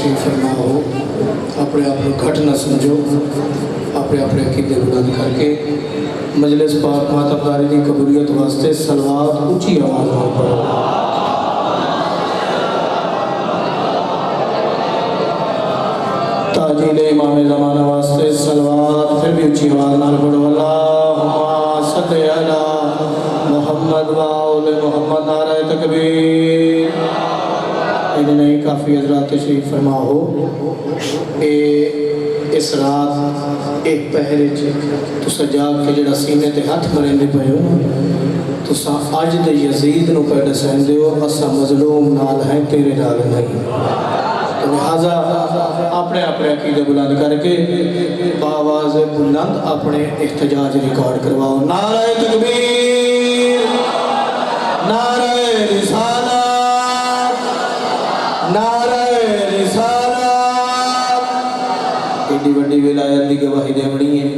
तशरीफ फरमा हो। अपने आप को घट न समझो, अपने अपने अकीदे बुलंद करके मजलिस पाक मातबदारी की कबूलियत वास्ते सलवात ऊँची आवाज़ में पढ़ो। ताजील इमाम ज़माना वास्ते सलवात फिर भी ऊँची आवाज़ नाल पढ़ो। अल्लाहुम्मा सल्लि अला मुहम्मद व आले मुहम्मद। नारे तकबीर। इन्हें नहीं काफ़ी हज़रात तशरीफ फरमा हो। इस रात एक पहरे तुसा जाग के जड़ा सीने ते हाथ मरेंदे पे हो ना, तुसा अज दे यजीद नूं पे दसैंदे हो असा मजलूम नाल है तेरे नाल नहीं। तो लिहाजा अपने अपने अकीदे बुलंद करके बावाज़ बुलंद अपने एहतजाज रिकॉर्ड करवाओ। नारे तकबीर, नारे रिसालत, नारे रिसालत। एडी वड्डी विलायत की गवाही देवनी है।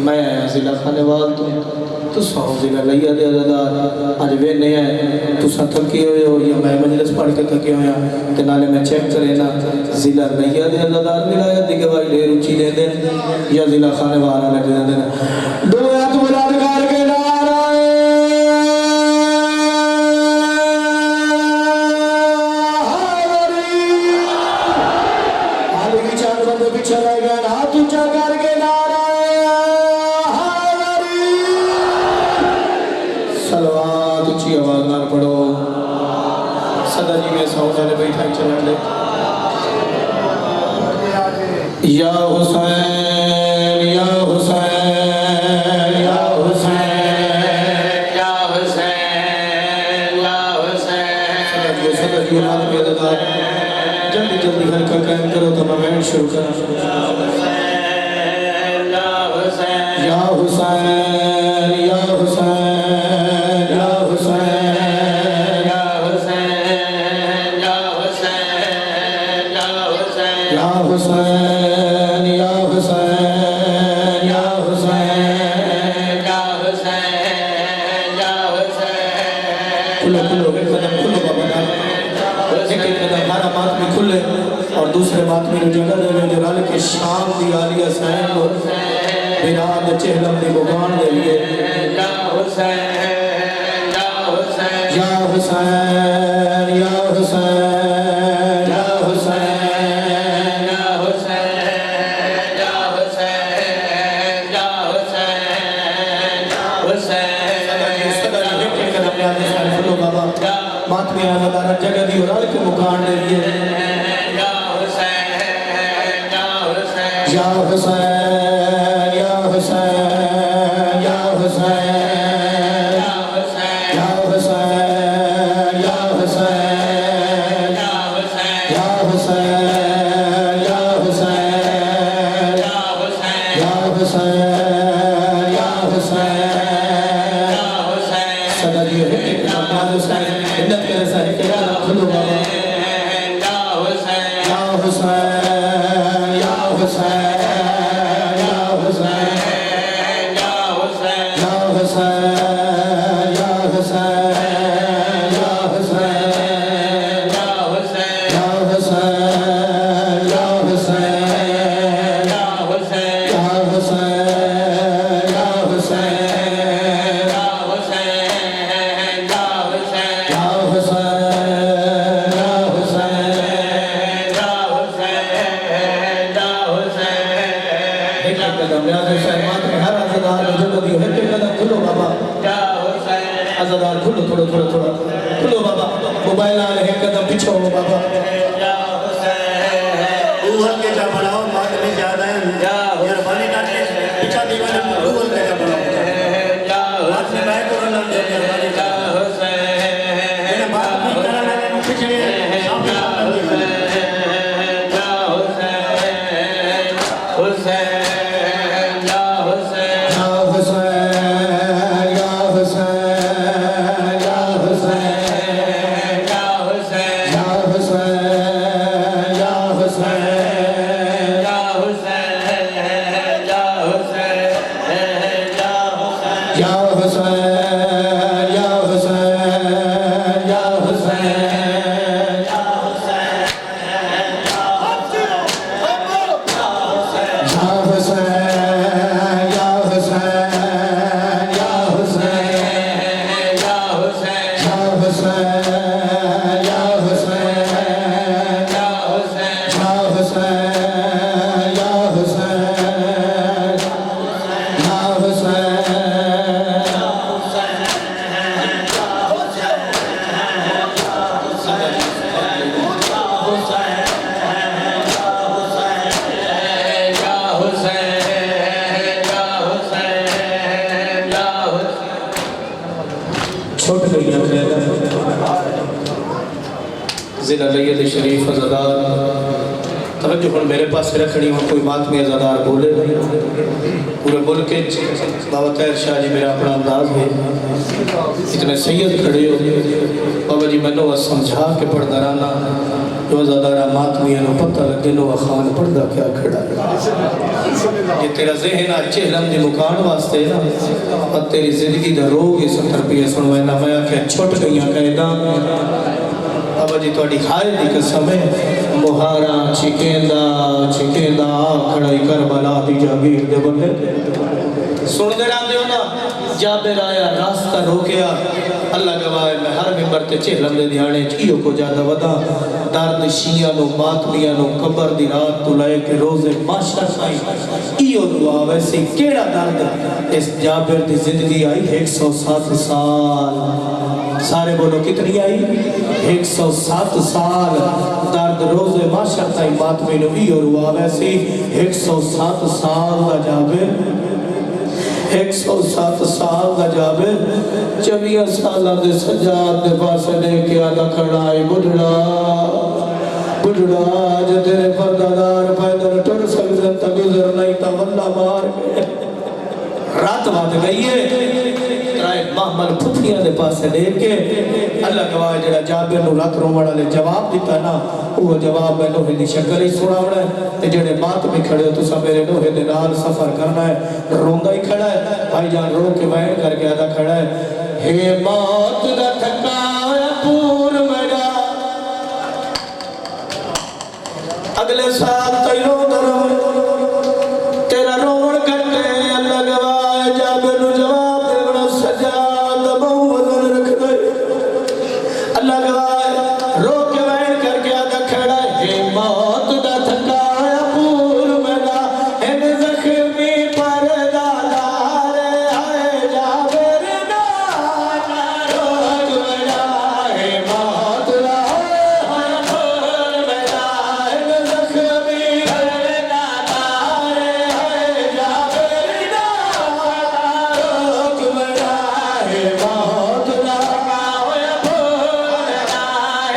मैं आया जिला खानेवाल तो सौ जिला लैया दे अदादार अज वेने है तुसा थके हुए हो या मैं मजलिस पढ़ के थके होया ते नाले मैं चेक करे ना जिला लैया दे अदादार विलायत की गवाही ढेर ऊंची दे दें या जिला खानेवाल वाला दे दें। दो हाथ बुलंद करके चला गया हाथ ऊंचा करके नारा सलवात ऊंची आवाज नाल पढ़ो। सदा जी में सौ सारे बैठा चलन ले। या हुसैन या हुसैन या हुसैन या हुसैन या हुसैन। सदा जी हाथ में लगा जल्दी जल्दी हल्का कायम करो तो मैं बैंड शुरू करूँ। या हुसैन या हुसैन या हुसैन या हुसैन या हुसैन या हुसैन या हुसैन या हुसैन या हुसैन या हुसैन या हुसैन। खुलो खुलो एक कदम खुलो बाबा, एक कदम हमारा बात में खुले और दूसरे बात में जगह दे जो रल के शाम की आलिया सैन को बिराद चेहलम दी भगवान दे लिए। या हुसैन या हुसैन या हुसैन या हुसैन या हुसैन या हुसैन या हुसैन या हुसैन या हुसैन। सदा एक कदम याद है फलो बाबा बात में आज़ादार जगह दी और के मुकान दे लिए। या हुसैन या हुसैन या हुसैन या हुसैन या हुसैन या हुसैन या हुसैन या हुसैन या हुसैन या हुसैन या हुसैन या हुसैन या हुसैन या हुसैन। सदा जी एक नाम हुसैन हिम्मत करे साहिब के खुलो बाबा। या हुसैन या हुसैन या हुसैन या हुसैन या हुसैन या हुसैन या हुसैन या हुसैन या हुसैन या हुसैन या हुसैन या हुसैन या हुसैन या हुसैन या हुसैन या हुसैन या हुसैन या हुसैन या हुसैन ज़िला लैयद शरीफ अज़ादार तवज्जो हुण मेरे पास रखनी हो कोई मातमी अज़ादार बोले पूरे मुल्क बाबा तैर शाह जी मेरा अपना अंदाज है इतने सैयद खड़े हो बाबा जी मैनू समझा के पढ़दा रहना जो अज़ादारा मातमिया को पता लगे नो खान पढ़दा क्या खड़ा ये तेरा ज़हन अच्छे लम दी मुकान वास्ते ना और तेरी जिंदगी दा रोग ये 70 रुपये सुनवाना मैं आख्या छुट गई कहना बाबा जी थोड़ी खाए दी कसम है मुहारा छिकेंदा छिकेंदा खड़ाई करबला दी जागीर दे बंदे सुनते रहते हो ना जाबिर आया रास्ता रोकया अल्लाह गवाह मैं हर मिंबर ते चेलम दे ध्याने इहो को ज्यादा वदा दर्द शिया नो मातमिया नो कब्र दी रात तो लेके रोजे माशर ताई इहो दुआ वैसे केड़ा दर्द इस जाबिर दी जिंदगी आई 107 साल सारे बोलो कितनी आई 107 साल दर्द रोजे माशर ताई मातमी नो इहो दुआ वैसे 107 साल दा जाबिर 107 साल का जावे 24 साल के सजाद के पास लेके आदा खड़ा है बुढ़ड़ा बुढ़ड़ा जो तेरे पर्दादार पैदल टुर सकते तक गुजर नहीं तो वल्ला मार के रात बात गई है राय महमल फुफिया के पास लेके अल्लाह गवाह जरा जाबिर नु रात रोवण वाले जवाब दिता ना वो जवाब मैं लोहे दी शक्ल ही सुनावना है ते जेड़े बात में खड़े हो तुसा मेरे लोहे दे नाल सफर करना है रोंदा ही खड़ा है भाईजान रो के बैठ करके आदा खड़ा है हे मौत दा ठकाया पूर मेरा अगले साल तैनो दरम तेरा रोवण कटे अल्लाह गवाह जाबिर नु जवाब देवना सजा दबो वजन रख दे अल्लाह गवाह रो के बैठ करके आदा खड़ा है मौत दा ठकाया पूर मेरा इन जख्मी पर दादार आए जाबिर ना रोक मेरा है मौत दा पूर मेरा इन जख्मी पर दादार आए जाबिर ना रोक मेरा है मौत दा पूर मेरा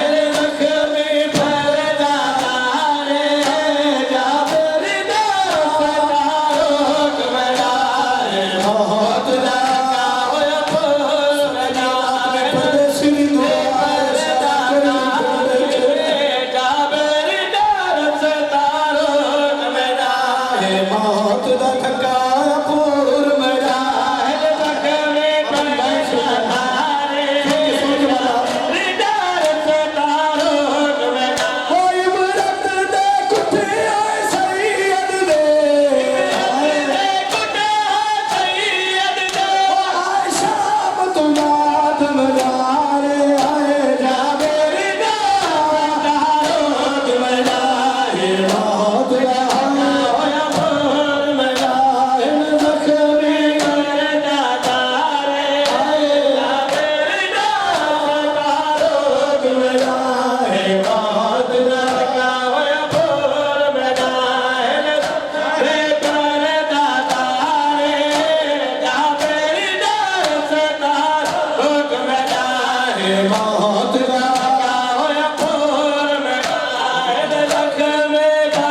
इन जख्मी पर दादार आए जाबिर ना रोक मेरा है मौत दा पूर मेरा परदेसी दुआ जाबिर ना रसता रोक मेरा है मौत दा ठकाया पूर मेरा है जख्मी पर दादार कोई मरद दे कुठे आए सैयद दे आए शाम तो रात मज़ारे आए जाबिर ना रोक मेरा है मौत दा पूर मेरा इन जख्मी पर दादार आए जाबिर ना रोक मेरा है मौत दा पूर मेरा इन जख्मी पर दादार जाबिर ना रोक मेरा है मौत दा पूर मेरा इन जख्मी पर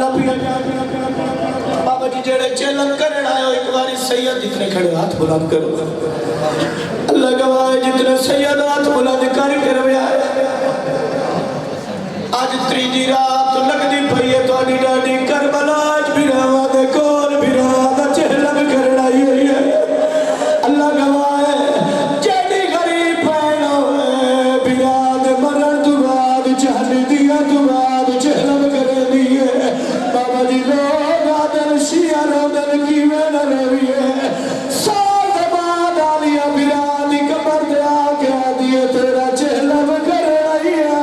अल्लाह पिया बाबा जी जेड़े चेलन करन आयो एक बारी सैयद जितने खड़े हाथ बुलंद करो अल्लाह गवाह जितने सैयद हाथ बुलंद करके रव्या आज त्रीजी रात लगदी पई है तोड़ी डाडी करबला भी रावा दे कोल भी रावा दा चेलन करन आई हुई है अल्लाह गवाह जेड़ी गरीब भैन होए बिया दे मरण तो बाद चाहदी दिया तो बाद चेलन करे दिए बाबा जी लोग आदन शिया रोदन की में न रविए साल के बाद आलिया बिया दी कबर दे आके दिए तेरा चेलन करे आई है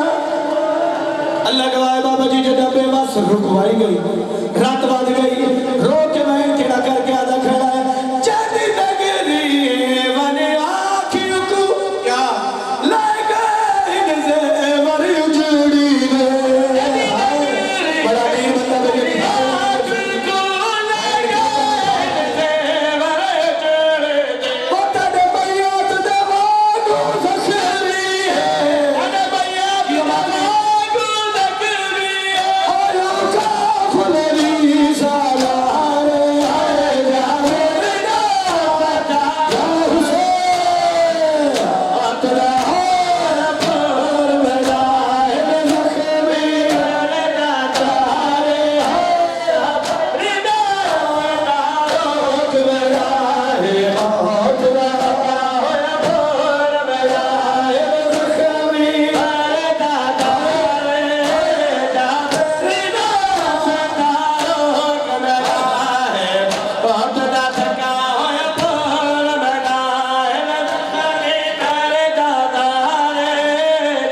अल्लाह गवाह बाबा जी जब बेबस रुकवाई गई रात बाद गई रो के मैं केड़ा करके आधा खड़ा है चांदी नगरी वने आखियों को क्या लगा इन ज़ेवर उजड़ी ने बड़ा वीर बंदा मेरे आखियों को लगा इन ज़ेवर उजड़ी वो तेरे भैया ते वागू ज़खरी है तेरे भैया की वागू ज़खरी है आयो काफलेरी सालारे आए जावे ना बता या हुसैन अतरा हो पर मेरा है ज़खरी रे दातारे हो रिदा रोक मेरा है अतरा हो पर मेरा है ज़खरी रे दातारे रिदा रोक मेरा है अतरा थका हो पर मेरा है ज़खरी रे दातारे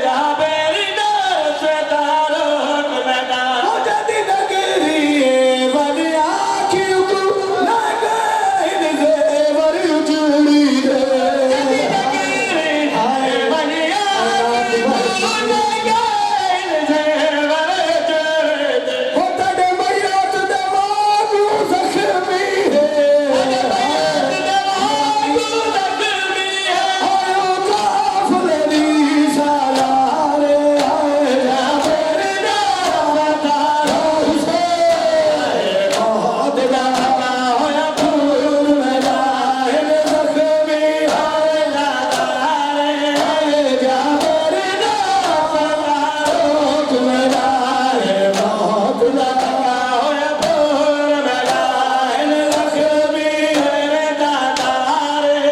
जाबे रिदा रोक मेरा हो जदी नगरी वनी आखियों को लगा इन ज़ेवर उजड़ी रे हाय वनी आखियों को लगा इन ज़ेवर उजड़ी हो तेरे भैया ते वागू ज़ख्मी है तेरे भैया ते वागू ज़ख्मी है आयो काफलेरी सालारे आए जावे ना बता हुसैन बहुत लगा होया फूल मेरा है ज़ख्मी आए लारे आए जावे ना बता रोक मेरा है बहुत लगा होया फूल मेरा है ज़ख्मी रे दातारे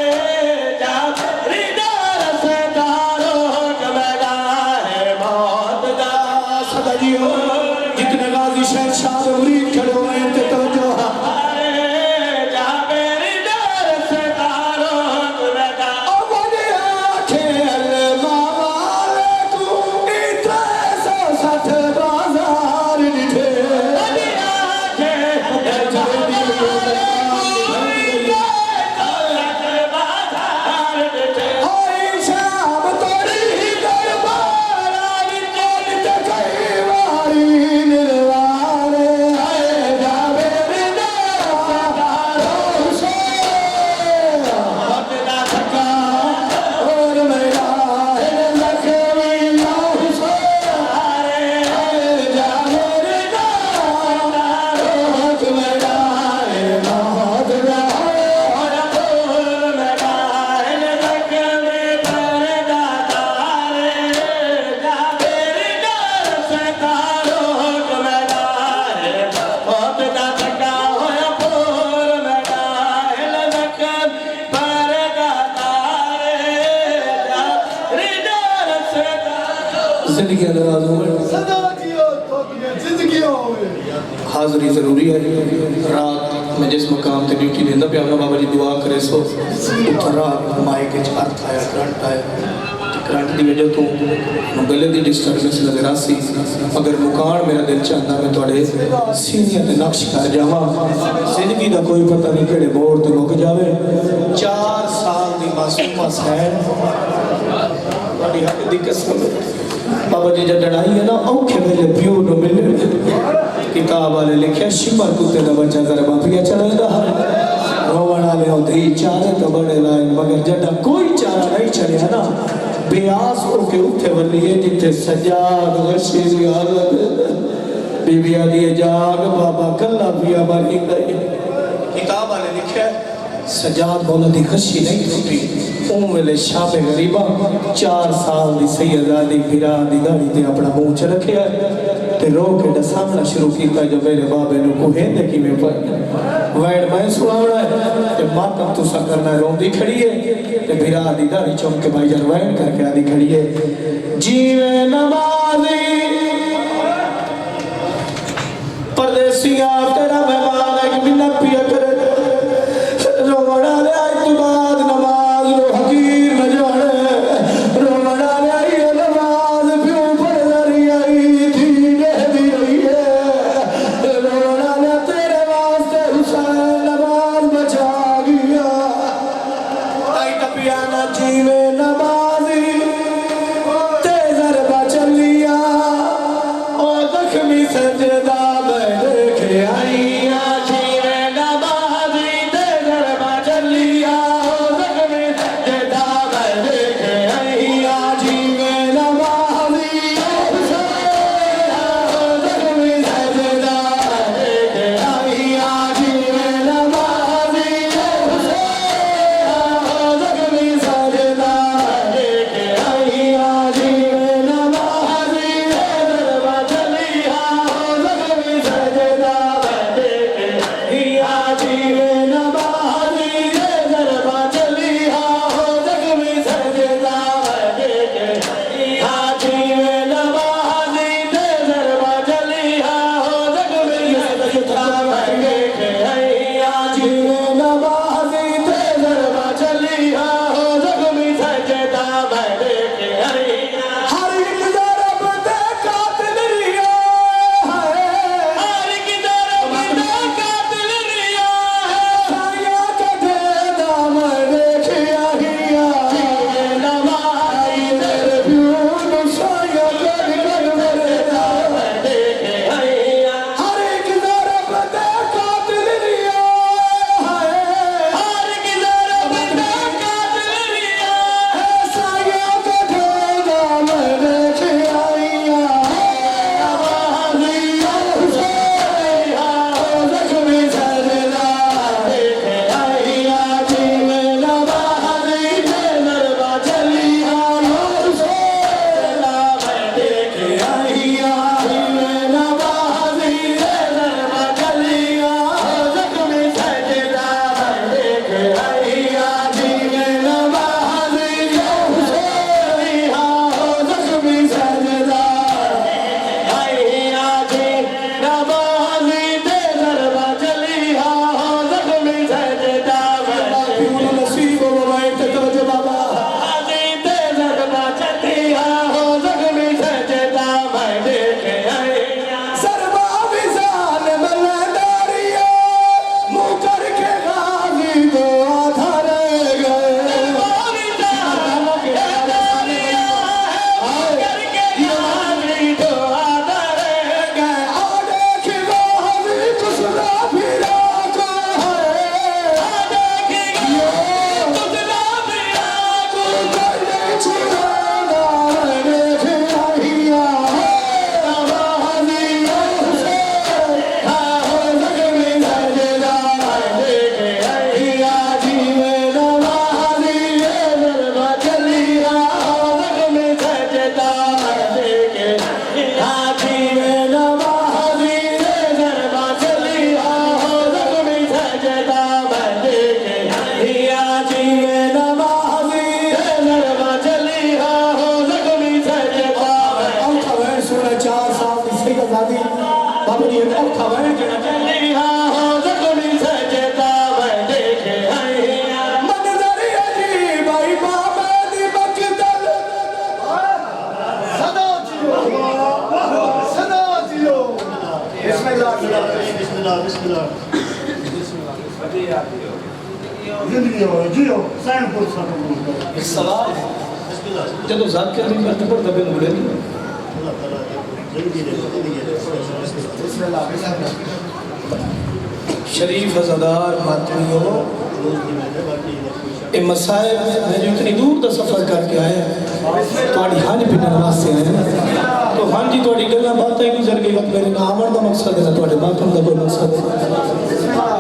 जावे ना रोक मेरा है बहुत लगा सदा जियो जितने गाजी शहंशाह मुरीद खड़े हुए हैं ते तवज्जो जावे रिदार से तारोक मेरा ओ मुझे आंखें अल्लाह वाले को इतने 160 बाजार निठे मुझे आंखें होई शाम तोड़ी दरबार आई कोल ते कई वारी निर्वारे आए जावे रिदा हुसैन अपना थका और मेरा है ज़ख्मी या हुसैन आए जावे रिदा रोक मेरा है बहुत रहा और फूल मेरा है ज़ख्मी पर दातारे जावे रिदा से तारोक मेरा है बहुत थका होया फूल मेरा है ज़ख्मी पर दातारे रिदा से तारोक जिंदगी दराज हो सदा जियो तो जिंदगी होवे हाज़री ज़रूरी है रात में जिस मकाम ते ड्यूटी देंदा पे बाबा जी दुआ करे सो उतरा माइक के अर्थ आया करंट आया करंट की वजह तो गले की डिस्टर्बेंस नजर आसी अगर मुकान मेरा दिल चाहता मैं थोड़े सीनियर ते नक्श कर जावा जिंदगी का कोई पता नहीं केड़े मोड़ ते मुक जावे 4 साल की मासूमा सैन बड़ी हद दी कसम बाबा जी जब लड़ाई है ना औखे वेले प्यो नु मिले किताब वाले लिखे शिमर कुत्ते का बच्चा जरा माफिया चलेगा रोवण वाले होते चारे तो बड़े लाइन मगर जड़ा कोई चारा नहीं चढ़िया ना बेआस होके उठे वलिए जिथे सजाद वशी दी हालत बीबी आदि जाग बाबा कल्ला पिया मारी गई किताब वाले लिखा सजाद बोला दी खशी नहीं टूटी उन वेले शाबे गरीबा 4 साल दी सैयदा दी फिरा दी दाढ़ी ते अपना मुंह च रखिया ते रो के दसावना शुरू किया जो मेरे बाबे नु कोहे ने किवें पर वैड मैं सुनावना है ते मातम तुसा करना रोंदी खड़ी है ते फिरा दी दाढ़ी चुम के भाई जान वैड करके आदी खड़ी है जीवे नमाज़ी परदेसिया तेरा मेहमान एक मिन्नत पिया करे रोवड़ा ले आई तू बाद नमाज रो हकीर न जाने रोवड़ा ले आई नमाज प्यों पर दरी आई थी कहती रही है रोवड़ा ले तेरे वास्ते हुसैन नमाज बचा गया आई टपिया ना जीवे नमाजी तेजर बचलिया ओ जख्मी सजदा जिंदगी हो जियो सैन पुरसा एक सवाल जब ज़ात के अंदर करते पर दबे मुड़े नहीं शरीफ अज़ादार मातमियों ये मसाइब मैं जो इतनी दूर का सफ़र करके आया थोड़ी हानि पिटन वास्ते आया तो हाँ जी थोड़ी गल्लां बातें गुजर गई वक्त मेरे नाम ਦਾ ਮਕਸਦ ਹੈ ਨਾ ਤੁਹਾਡੇ ਮਾਤਮ ਦਾ ਕੋਈ ਮਕਸਦ ਹੈ।